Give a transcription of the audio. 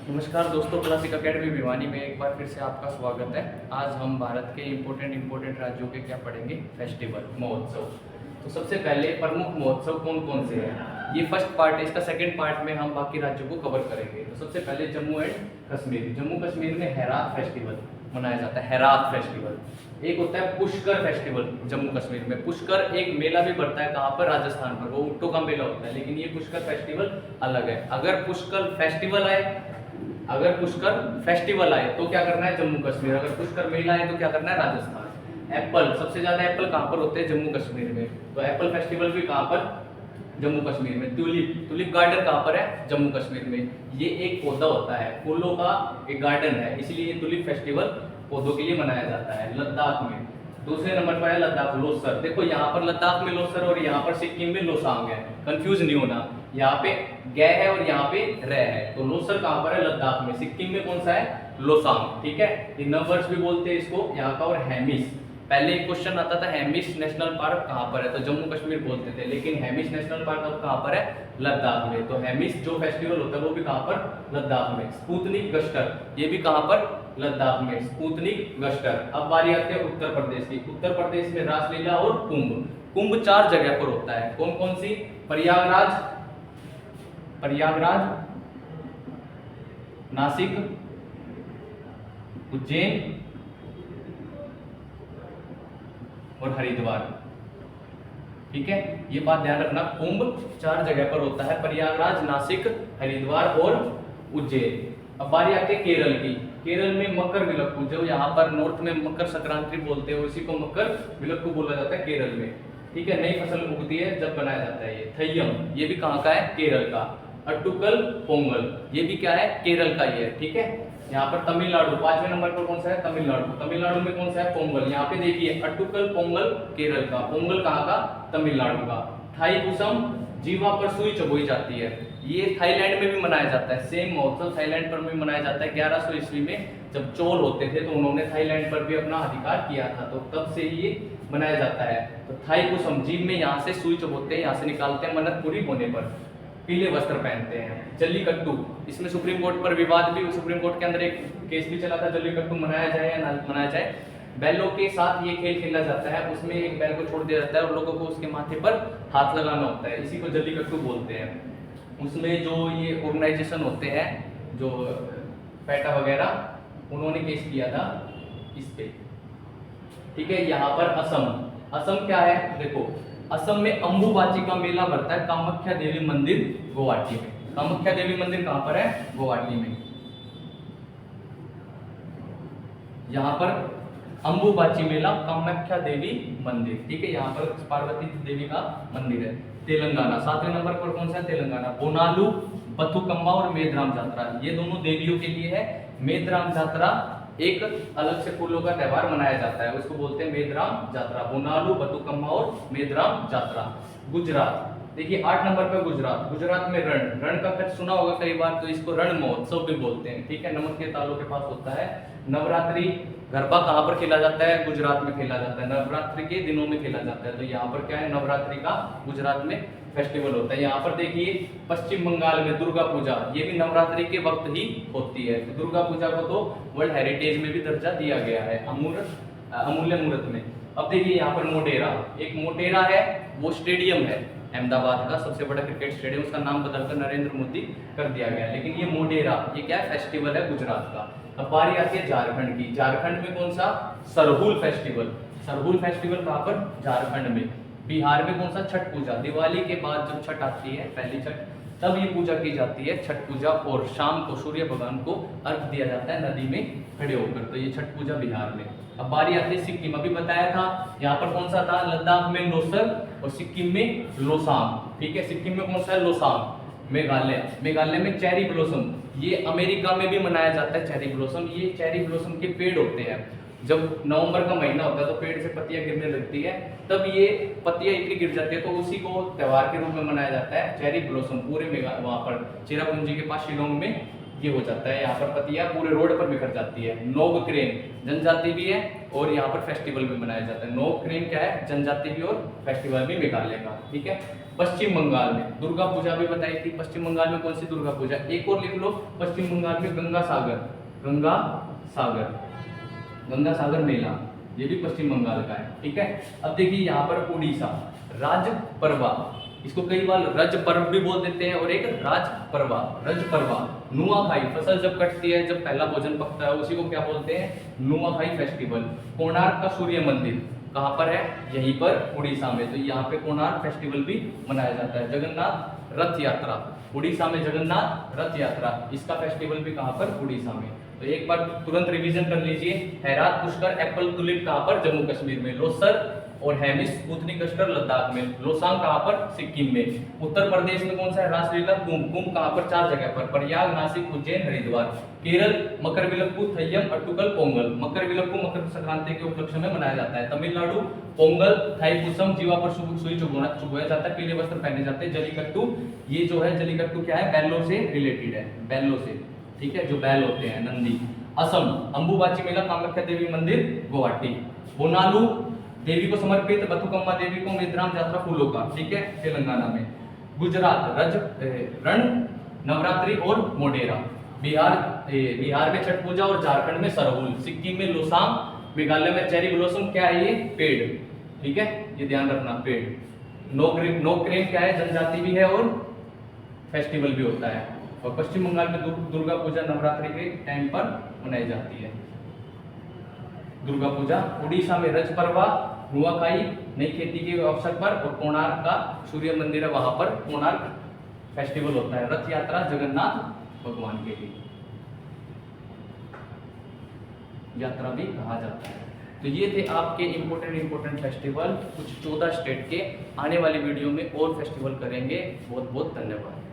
नमस्कार दोस्तों, classic academy Bhiwani में एक बार फिर से आपका स्वागत है। आज हम भारत के इम्पोर्टेंट राज्यों के क्या पढ़ेंगे, फेस्टिवल, महोत्सव। तो सबसे पहले प्रमुख महोत्सव कौन कौन से हैं, ये फर्स्ट पार्ट है। इसका सेकंड पार्ट में हम बाकी राज्यों को कवर करेंगे। तो सबसे पहले जम्मू एंड कश्मीर। जम्मू कश्मीर में हेरात फेस्टिवल मनाया जाता है। हेरात फेस्टिवल। एक होता है पुष्कर फेस्टिवल। जम्मू कश्मीर में पुष्कर एक मेला भी पड़ता है, कहाँ पर, राजस्थान पर, वो ऊँटों का मेला होता है, लेकिन ये पुष्कर फेस्टिवल अलग है। अगर पुष्कर फेस्टिवल आए तो क्या करना है, जम्मू कश्मीर। अगर पुष्कर मेला आए तो क्या करना है, राजस्थान। एप्पल, सबसे ज्यादा एप्पल कहाँ पर होते हैं, जम्मू कश्मीर में। तो एप्पल फेस्टिवल भी कहाँ पर, जम्मू कश्मीर में। ट्यूलिप गार्डन कहाँ पर है, जम्मू कश्मीर में। ये एक पौधा होता है, फूलों का एक गार्डन है, इसलिए ये ट्यूलिप फेस्टिवल पौधों के लिए मनाया जाता है। लद्दाख में दूसरे नंबर पर है लद्दाख, लोसर। देखो यहाँ पर लद्दाख में लोसर और यहाँ पर सिक्किम में लोसांग है, कंफ्यूज नहीं होना। यहाँ पे गे है और यहाँ पे रे है। तो लोसर कहाँ पर है, लद्दाख में। सिक्किम में कौन सा है, लोसांग। ठीक है, ये नववर्ष भी बोलते हैं इसको यहाँ का। और हेमिस, पहले एक क्वेश्चन आता था हेमिस नेशनल पार्क कहाँ पर है, तो जम्मू कश्मीर बोलते थे, लेकिन हेमिस नेशनल पार्क अब कहाँ पर है, लद्दाख में। तो हेमिस जो फेस्टिवल होता है वो भी कहाँ पर, लद्दाख में। स्पुतनिक गस्टर, ये भी कहाँ पर, लद्दाख में। स्पुतनिक गस्टर। अब बारी आती है उत्तर प्रदेश की। उत्तर प्रदेश में रासलीला और कुंभ। कुंभ 4 जगह पर होता है, कौन कौन सी, प्रयागराज, नासिक, उज्जैन और हरिद्वार। ठीक है, ये बात ध्यान रखना, कुंभ 4 जगह पर होता है, प्रयागराज, नासिक, हरिद्वार और उज्जैन। अब बारी आती है केरल की। केरल में मकर विलक्कू, जो यहाँ पर नॉर्थ में मकर संक्रांति बोलते हैं, उसी को मकर विलक्कू बोला जाता है केरल में। ठीक है, नई फसल उगती है जब बनाया जाता है ये। थय्यम, ये भी कहाँ का है, केरल का। अट्टुकल पोंगल, ये भी क्या है, केरल का ही है। ठीक है, यहाँ पर तमिलनाडु 5वें नंबर पर कौन सा है, तमिलनाडु। तमिलनाडु में कौन सा है, पोंगल। यहाँ पे देखिए अट्टुकल पोंगल केरल का, पोंगल कहाँ का, तमिलनाडु का। थाईपुसम, जीवा पर सुई चबोई जाती है, ये थाईलैंड में भी मनाया जाता है। सेम महोत्सव थाईलैंड पर भी मनाया जाता है। 1100 ईस्वी में जब चोल होते थे तो उन्होंने थाईलैंड पर भी अपना अधिकार किया था, तो तब से ये मनाया जाता है। तो थाईपुसम, जीभ में यहाँ से सुई चबोते हैं, यहाँ से निकालते हैं मन्नत पूरी होने पर। पीले वस्त्र पहनते हैं। जल्लीकट्टू, इसमें सुप्रीम कोर्ट पर विवाद भी, सुप्रीम कोर्ट के अंदर एक केस भी चला था, जल्लीकट्टू मनाया जाए या ना मनाया जाए। बैलों के साथ ये खेल खेला जाता है, उसमें एक बैल को छोड़ दिया जाता है और लोगों को उसके माथे पर हाथ लगाना होता है, इसी को जल्लीकट्टू बोलते हैं। उसमें जो ये ऑर्गेनाइजेशन होते हैं, जो पैटा वगैरह, उन्होंने केस किया था इस पे। ठीक है, यहाँ पर असम क्या है, देखो असम में अंबुबाची का मेला भरता है, कामाख्या देवी मंदिर गुवाहाटी में। कामाख्या देवी मंदिर कहाँ पर है, गुवाहाटी में। यहाँ पर अंबुबाची मेला, कामाख्या देवी मंदिर। ठीक है, यहाँ पर पार्वती देवी का मंदिर है। तेलंगाना 7वें नंबर पर कौन सा है, तेलंगाना। बोनालू, बथुकम्मा और मेदराम जात्रा, ये दोनों देवियों के लिए है। मेदराम जात्रा एक अलग से फूलों का त्योहार मनाया जाता है, उसको बोलते हैं मेदराम जात्रा। बोनालू, बथुकम्मा और मेदराम जात्रा। गुजरात, देखिए 8 नंबर पर गुजरात। गुजरात में रण का खर्च सुना होगा कई बार, तो इसको रण महोत्सव भी बोलते हैं। ठीक है, नमक के तालों के पास होता है। नवरात्रि, गरबा कहाँ पर खेला जाता है, गुजरात में खेला जाता है, नवरात्रि के दिनों में खेला जाता है। तो यहाँ पर क्या है, नवरात्रि का गुजरात में फेस्टिवल होता है। यहाँ पर देखिए पश्चिम बंगाल में दुर्गा पूजा, ये भी नवरात्रि के वक्त ही होती है। तो दुर्गा पूजा को तो वर्ल्ड हेरिटेज में भी दर्जा दिया गया है, अमूल्य मूर्त में। अब देखिए यहाँ पर मोटेरा, एक मोटेरा है, वो स्टेडियम है अहमदाबाद का, सबसे बड़ा क्रिकेट स्टेडियम, उसका नाम बदलकर नरेंद्र मोदी कर दिया गया, लेकिन ये मोटेरा, ये क्या है, फेस्टिवल है गुजरात का। अब बारी आती है झारखंड की। झारखंड में कौन सा, सरहुल फेस्टिवल। सरहुल फेस्टिवल कहाँ पर, झारखंड में। बिहार में कौन सा, छठ पूजा। दिवाली के बाद जब छठ आती है, पहली छठ, तब ये पूजा की जाती है, छठ पूजा। और शाम को सूर्य भगवान को अर्घ दिया जाता है नदी में खड़े होकर। तो ये छठ पूजा बिहार में। अब बारी आती है सिक्किम, अभी बताया था, यहाँ पर कौन सा था, लद्दाख में लोसर और सिक्किम में लोसांग। ठीक है, सिक्किम में कौन सा है, लोसांग। मेघालय में चेरी ब्लॉसम, ये अमेरिका में भी मनाया जाता है चेरी ब्लॉसम। ये चेरी ब्लॉसम के पेड़ होते हैं, जब नवंबर का महीना होता है तो पेड़ से पत्तियां गिरने लगती है, तब ये पत्तियां इतनी गिर जाती है, तो उसी को त्योहार के रूप में मनाया जाता है, चेरी ब्लॉसम। पूरे वहाँ पर चेरापूंजी के पास शिलोंग में ये हो जाता है, यहाँ पर पत्तियां पूरे रोड पर बिखर जाती है। नोग क्रेन जनजाति भी है और यहाँ पर फेस्टिवल भी मनाया जाता है। नोग क्रेन क्या है, जनजाति भी और फेस्टिवल भी मेघालय का। ठीक है, पश्चिम बंगाल में। दुर्गा पूजा भी बताई थी, पश्चिम बंगाल में कौन सी दुर्गा पूजा। एक और लिख लो, पश्चिम बंगाल में गंगा सागर, गंगा सागर, गंगा सागर मेला, ये भी पश्चिम बंगाल का है, ठीक है। अब देखिए यहाँ पर उड़ीसा, राज परवा, इसको कई बार रज पर्व भी बोल देते हैं, और एक राज परवा, रज परवा। नुआखाई, फसल जब कटती है, जब पहला भोजन पकता है, उसी को क्या बोलते हैं, नुआखाई फेस्टिवल। कोणार्क का सूर्य मंदिर कहाँ पर है, यहीं पर उड़ीसा में, तो यहाँ पे कोणार्क फेस्टिवल भी मनाया जाता है। जगन्नाथ रथ यात्रा, उड़ीसा में जगन्नाथ रथ यात्रा, इसका फेस्टिवल भी कहाँ पर, उड़ीसा में। तो एक बार तुरंत रिवीजन कर लीजिए, हैरात पुष्कर एप्पल टुलिप कहाँ पर, जम्मू कश्मीर में। लोसर और हेमिस पूतनी कस्टर लद्दाख में। लोसांग कहाँ पर, सिक्किम में। उत्तर प्रदेश में कौन सा है, रासलीला कुंभ, कुंभ कहाँ पर, 4 जगह पर, प्रयाग, नासिक, उज्जैन, हरिद्वार। केरल मकरविलक्कू, थय्यम, अट्टुकल, पोंगल। मकरविलक्कू मकर संक्रांति के उपलक्ष्य में मनाया जाता है। तमिलनाडु पोंगल, थाईपुसम, जीवा पर सुई चुभोया जाता है, पीले वस्त्र पहने जाते हैं। जलीकट्टू, ये जो है जलीकट्टू क्या है, बैलों से रिलेटेड है, बैलों से, ठीक है, जो बैल होते हैं, नंदी। असम अंबुबाची मेला, कामाख्या देवी मंदिर, गुवाहाटी। बोनालू देवी को समर्पित बथुकम्मा देवी को मित्राम यात्रा फूलों का, ठीक है, तेलंगाना में। गुजरात रण नवरात्रि और मोडेरा। बिहार में छठ पूजा और झारखंड में सरहुल। सिक्किम में लोसांग, मेघालय में चेरी ब्लॉसम, क्या है ये, पेड़, ठीक है, ये ध्यान रखना, पेड़। नोक्रेन क्या है, जनजाति भी है और फेस्टिवल भी होता है। और पश्चिम बंगाल में दुर्गा पूजा नवरात्रि के टाइम पर मनाई जाती है दुर्गा पूजा। उड़ीसा में रज परवा, नुआखाई नई खेती के अवसर पर, और कोणार्क का सूर्य मंदिर है, वहां पर कोणार्क फेस्टिवल होता है। रथ यात्रा जगन्नाथ भगवान के लिए यात्रा भी कहा जाता है। तो ये थे आपके इंपॉर्टेंट फेस्टिवल, कुछ 14 स्टेट के। आने वाली वीडियो में और फेस्टिवल करेंगे। बहुत बहुत धन्यवाद।